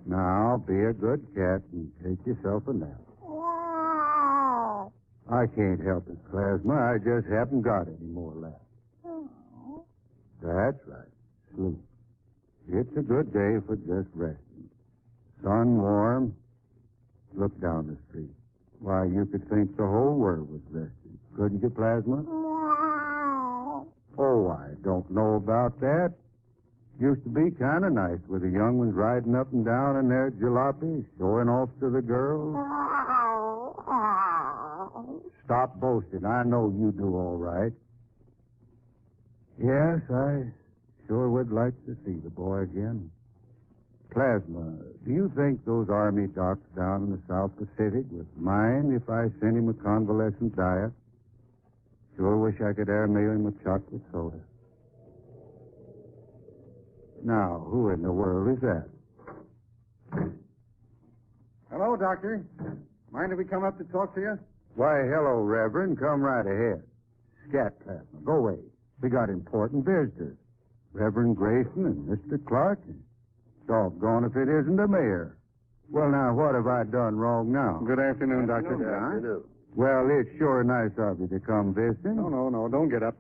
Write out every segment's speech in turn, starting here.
Now, be a good cat and take yourself a nap. I can't help it, Plasma. I just haven't got any more left. That's right. Sleep. It's a good day for just resting. Sun warm. Look down the street. Why, you could think the whole world was resting. Couldn't you, Plasma? Oh, I don't know about that. Used to be kind of nice with the young ones riding up and down in their jalopies, showing off to the girls. Stop boasting. I know you do all right. Yes, I sure would like to see the boy again. Plasma, do you think those Army docs down in the South Pacific would mind if I sent him a convalescent diet? Sure wish I could airmail him a chocolate soda. Now, who in the world is that? Hello, Doctor. Mind if we come up to talk to you? Why, hello, Reverend. Come right ahead. Scat, Plasma. Go away. We got important visitors. Reverend Grayson and Mr. Clark. Doggone if it isn't the mayor. Well, now, what have I done wrong now? Good afternoon, Doctor. Good afternoon. Well, it's sure nice of you to come visiting. No, don't get up.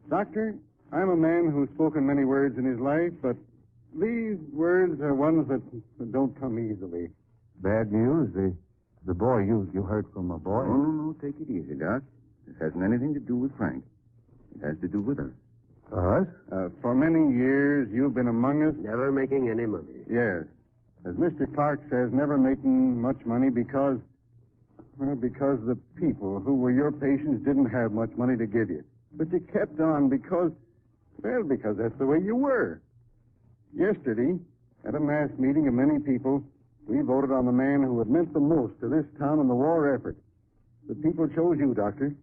Doctor, I'm a man who's spoken many words in his life, but these words are ones that don't come easily. Bad news. The boy you heard from a boy. No. Take it easy, Doc. This hasn't anything to do with Frank. It has to do with us. Us? For many years, you've been among us. Never making any money. Yes. As Mr. Clark says, never making much money because the people who were your patients didn't have much money to give you. But you kept on because that's the way you were. Yesterday, at a mass meeting of many people, we voted on the man who had meant the most to this town in the war effort. The people chose you, Doctor.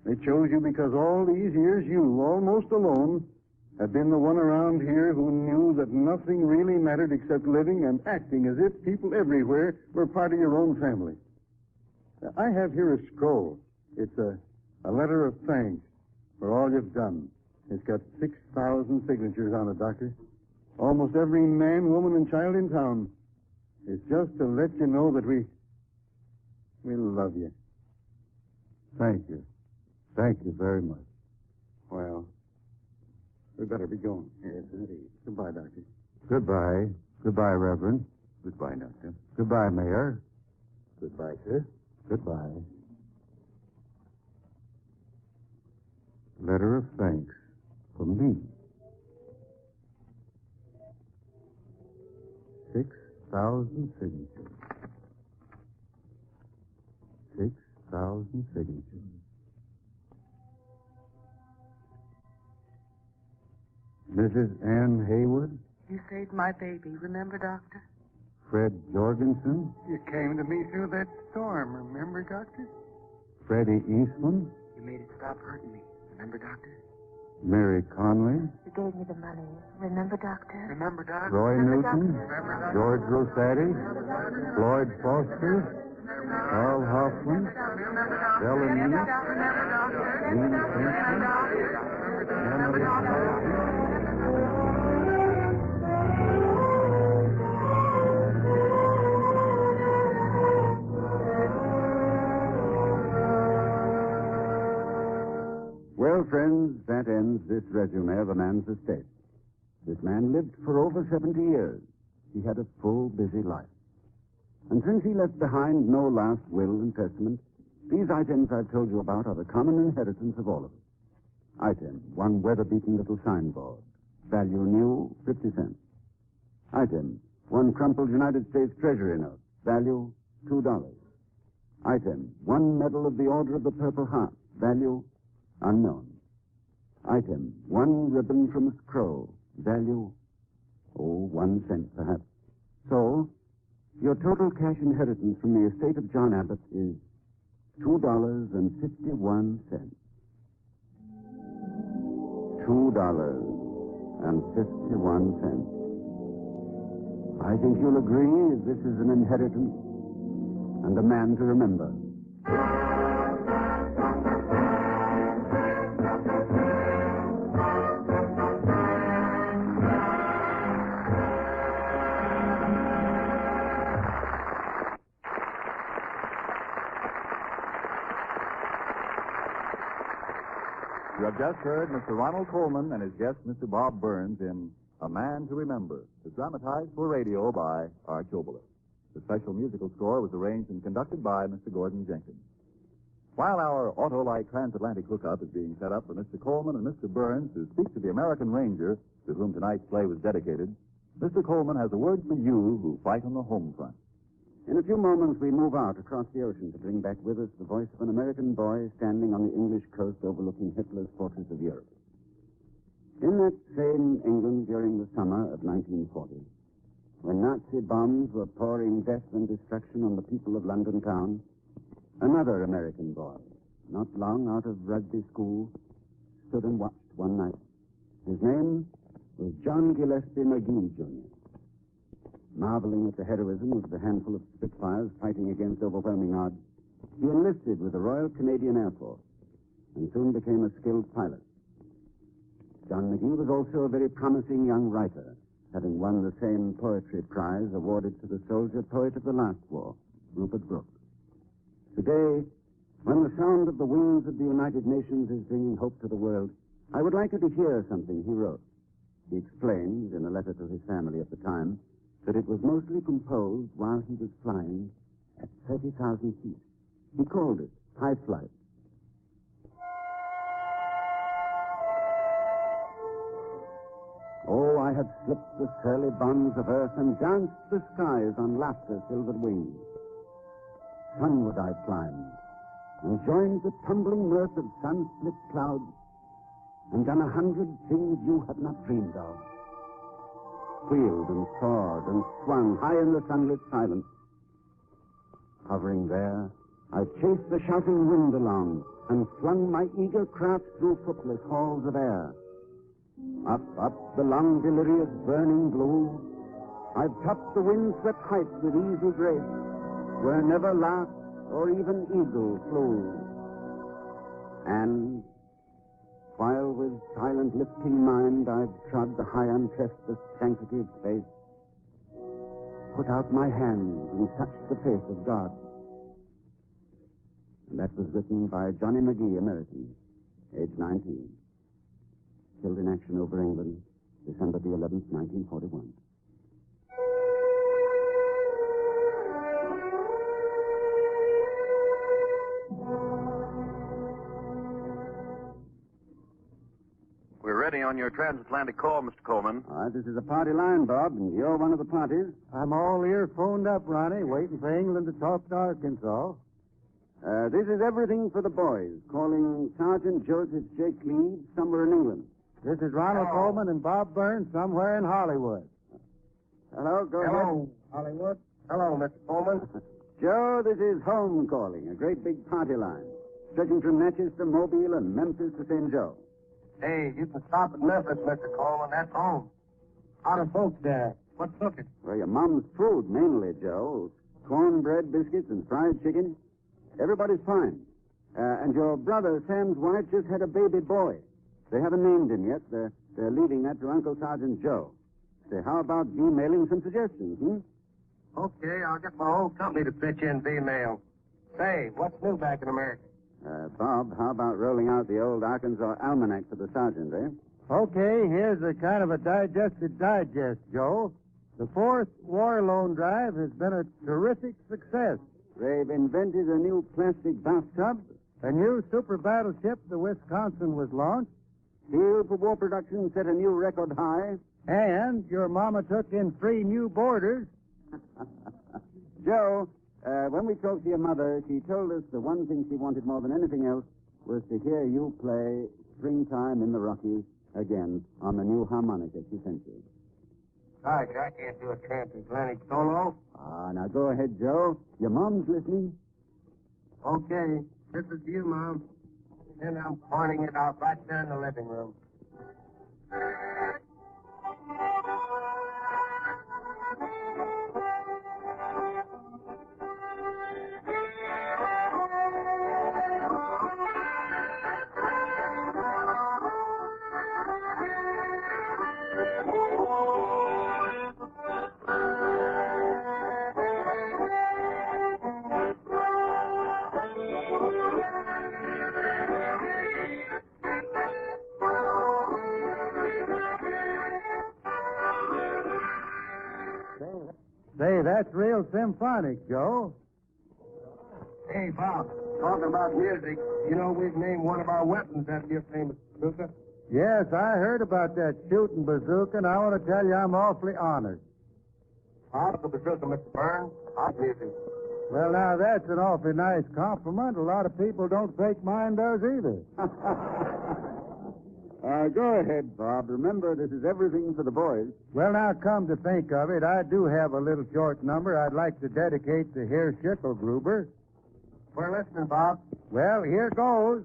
They chose you because all these years you, almost alone, had been the one around here who knew that nothing really mattered except living and acting as if people everywhere were part of your own family. I have here a scroll. It's a letter of thanks for all you've done. It's got 6,000 signatures on it, Doctor. Almost every man, woman, and child in town. It's just to let you know that we love you. Thank you. Thank you very much. Well, we better be going. Yes, indeed. Goodbye, Doctor. Goodbye. Goodbye, Reverend. Goodbye, Doctor. Goodbye, Mayor. Goodbye, sir. Goodbye. Letter of thanks from me. 6,000 signatures. 6,000 signatures. Mrs. Ann Haywood? You saved my baby, remember, Doctor? Fred Jorgensen? You came to me through that storm, remember, Doctor? Freddie Eastman? You made it stop hurting me, remember, Doctor? Mary Conley? You gave me the money. Remember, Doctor? Remember, Doctor? Roy Newton? Remember, Doctor? George Rossetti? Floyd Foster? Carl Hoffman? Ellen Mead? Dean Simpson? Emily Carter? Well, friends, that ends this resume of a man's estate. This man lived for over 70 years. He had a full, busy life. And since he left behind no last will and testament, these items I've told you about are the common inheritance of all of us. Item, one weather-beaten little signboard. Value new, 50 cents. Item, one crumpled United States Treasury note. Value, $2. Item, one medal of the Order of the Purple Heart. Value, unknown. Item, one ribbon from a scroll. Value, 1 cent perhaps. So, your total cash inheritance from the estate of John Abbott is $2.51. $2.51. I think you'll agree this is an inheritance and a man to remember. You have just heard Mr. Ronald Coleman and his guest, Mr. Bob Burns, in A Man to Remember, as dramatized for radio by Art Chobolis. The special musical score was arranged and conducted by Mr. Gordon Jenkins. While our auto-like transatlantic hookup is being set up for Mr. Coleman and Mr. Burns to speak to the American Ranger, to whom tonight's play was dedicated, Mr. Coleman has a word for you who fight on the home front. In a few moments, we move out across the ocean to bring back with us the voice of an American boy standing on the English coast overlooking Hitler's fortress of Europe. In that same England during the summer of 1940, when Nazi bombs were pouring death and destruction on the people of London town, another American boy, not long out of rugby school, stood and watched one night. His name was John Gillespie McGee, Jr. Marveling at the heroism of the handful of Spitfires fighting against overwhelming odds, he enlisted with the Royal Canadian Air Force and soon became a skilled pilot. John McGee was also a very promising young writer, having won the same poetry prize awarded to the soldier poet of the last war, Rupert Brooke. Today, when the sound of the wings of the United Nations is bringing hope to the world, I would like you to hear something he wrote. He explained, in a letter to his family at the time, that it was mostly composed while he was flying at 30,000 feet. He called it high flight. Oh, I had slipped the surly bonds of earth and danced the skies on laughter-silvered wings. Sunward I climbed and joined the tumbling mirth of sun-split clouds and done 100 things you have not dreamed of. Wheeled and soared and swung high in the sunlit silence. Hovering there, I chased the shouting wind along and flung my eager craft through footless halls of air. Up the long delirious burning blue, I've topped the wind-swept heights with easy grace, where never lark or even eagle flew. And while with silent lifting mind I've trod the high untrespassed sanctity of space, put out my hands and touched the face of God. And that was written by Johnny McGee, American, age 19. Killed in action over England, December the 11th, 1941. We're ready on your transatlantic call, Mr. Coleman. All right, this is a party line, Bob, and you're one of the parties. I'm all ear phoned up, Ronnie, waiting for England to talk to Arkansas. This is everything for the boys, calling Sergeant Joseph J. Cleve somewhere in England. This is Ronald Coleman and Bob Burns somewhere in Hollywood. Hello, go ahead. Hollywood. Hello, Mr. Coleman. Joe, this is home calling, a great big party line, stretching from Natchez to Mobile and Memphis to St. Joe. Hey, you can stop at Memphis, Mr. Coleman. That's home. How are folks there? What's cooking? Well, your mom's food, mainly, Joe. Cornbread, biscuits, and fried chicken. Everybody's fine. And your brother, Sam's wife, just had a baby boy. They haven't named him yet. They're leaving that to Uncle Sergeant Joe. Say, how about emailing some suggestions, Okay, I'll get my whole company to pitch in V-mail. Say, what's new back in America? Bob, how about rolling out the old Arkansas Almanac for the sergeant, eh? Okay, here's a kind of a digested digest, Joe. The 4th War Loan Drive has been a terrific success. They've invented a new plastic bathtub. A new super battleship, the Wisconsin, was launched. Steel for war production set a new record high. And your mama took in 3 new boarders. Joe, when we talked to your mother, she told us the one thing she wanted more than anything else was to hear you play Springtime in the Rockies again on the new harmonica she sent you. I can't do a transatlantic solo. Now go ahead, Joe. Your mom's listening. Okay, this is you, Mom. And I'm pointing it out right there in the living room. Hey, that's real symphonic, Joe. Hey, Bob, talking about music, you know we've named one of our weapons after your famous bazooka? Yes, I heard about that shooting bazooka, and I want to tell you I'm awfully honored. How's the bazooka, Mr. Burns? How's music? Well, now, that's an awfully nice compliment. A lot of people don't think mine does either. Go ahead, Bob. Remember, this is everything for the boys. Well, now, come to think of it, I do have a little short number I'd like to dedicate to Herr Schickelgruber. We're listening, Bob. Well, here goes.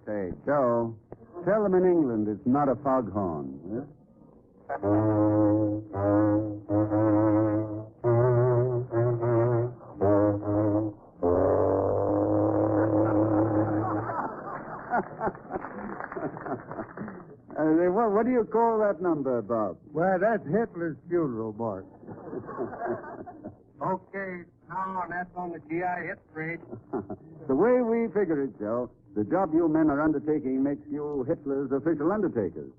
Say, Joe, tell them in England it's not a foghorn. Yes? What do you call that number, Bob? Well, that's Hitler's funeral march. Okay, now that's on the GI hit parade. The way we figure it, Joe, the job you men are undertaking makes you Hitler's official undertakers.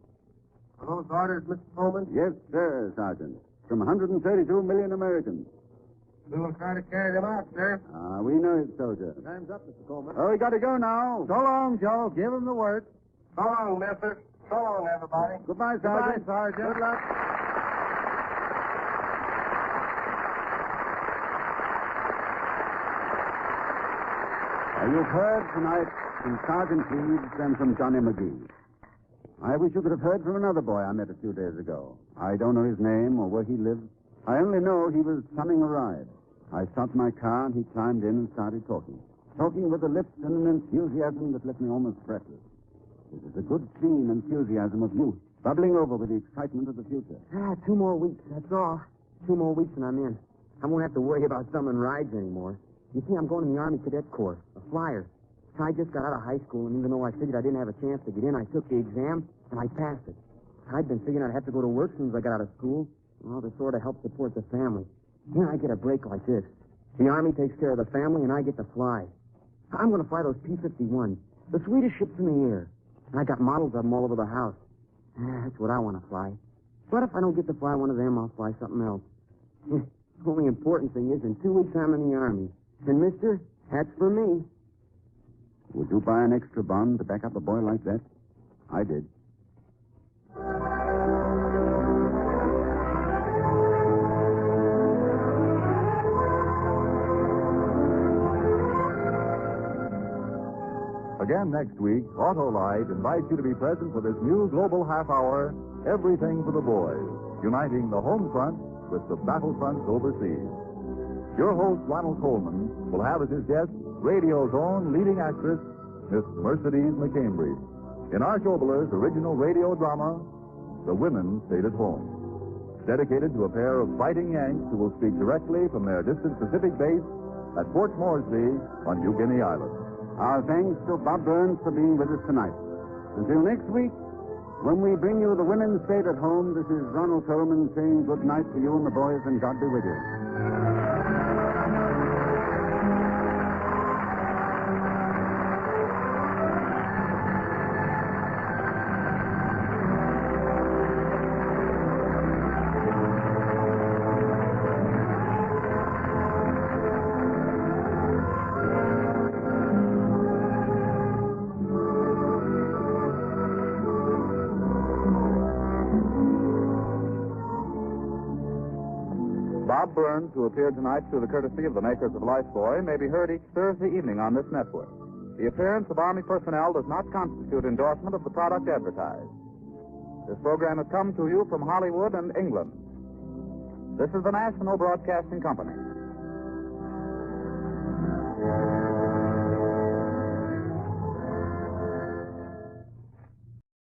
Are those orders, Mr. Coleman? Yes, sir, Sergeant. From 132 million Americans. We will try to carry them out, sir. We know it, soldier. Time's up, Mr. Coleman. Oh, we got to go now. So long, Joe. Give him the word. So long, mister. So long, everybody. Goodbye, Sergeant. Goodbye, Sergeant. Good luck. You've heard tonight from Sergeant Cleves and from Johnny McGee. I wish you could have heard from another boy I met a few days ago. I don't know his name or where he lives. I only know he was coming a ride. I stopped my car and he climbed in and started talking. Talking with a lips and an enthusiasm that left me almost breathless. It was a good, clean enthusiasm of youth, bubbling over with the excitement of the future. 2 more weeks, that's all. 2 more weeks and I'm in. I won't have to worry about thumbing rides anymore. You see, I'm going in the Army Cadet Corps, a flyer. I just got out of high school, and even though I figured I didn't have a chance to get in, I took the exam, and I passed it. I'd been figuring I'd have to go to work as soon as I got out of school, well, to sort of help support the family. Here I get a break like this. The Army takes care of the family, and I get to fly. I'm going to fly those P-51s, the sweetest ships in the air. And I got models of them all over the house. That's what I want to fly. But if I don't get to fly one of them, I'll fly something else. The only important thing is, in 2 weeks, I'm in the Army. And, mister, that's for me. Would you buy an extra bond to back up a boy like that? I did. Again next week, Autolite invites you to be present for this new global half hour, Everything for the Boys, uniting the home front with the battlefronts overseas. Your host, Ronald Coleman, will have as his guest radio's own leading actress, Miss Mercedes McCambridge, in our Showbillers' original radio drama, The Women Stayed at Home. Dedicated to a pair of fighting Yanks who will speak directly from their distant Pacific base at Port Moresby on New Guinea Island. Our thanks to Bob Burns for being with us tonight. Until next week, when we bring you The Women Stayed at Home, this is Ronald Coleman saying good night to you and the boys, and God be with you. Bob Burns, who appeared tonight through the courtesy of the makers of Lifebuoy, may be heard each Thursday evening on this network. The appearance of Army personnel does not constitute endorsement of the product advertised. This program has come to you from Hollywood and England. This is the National Broadcasting Company.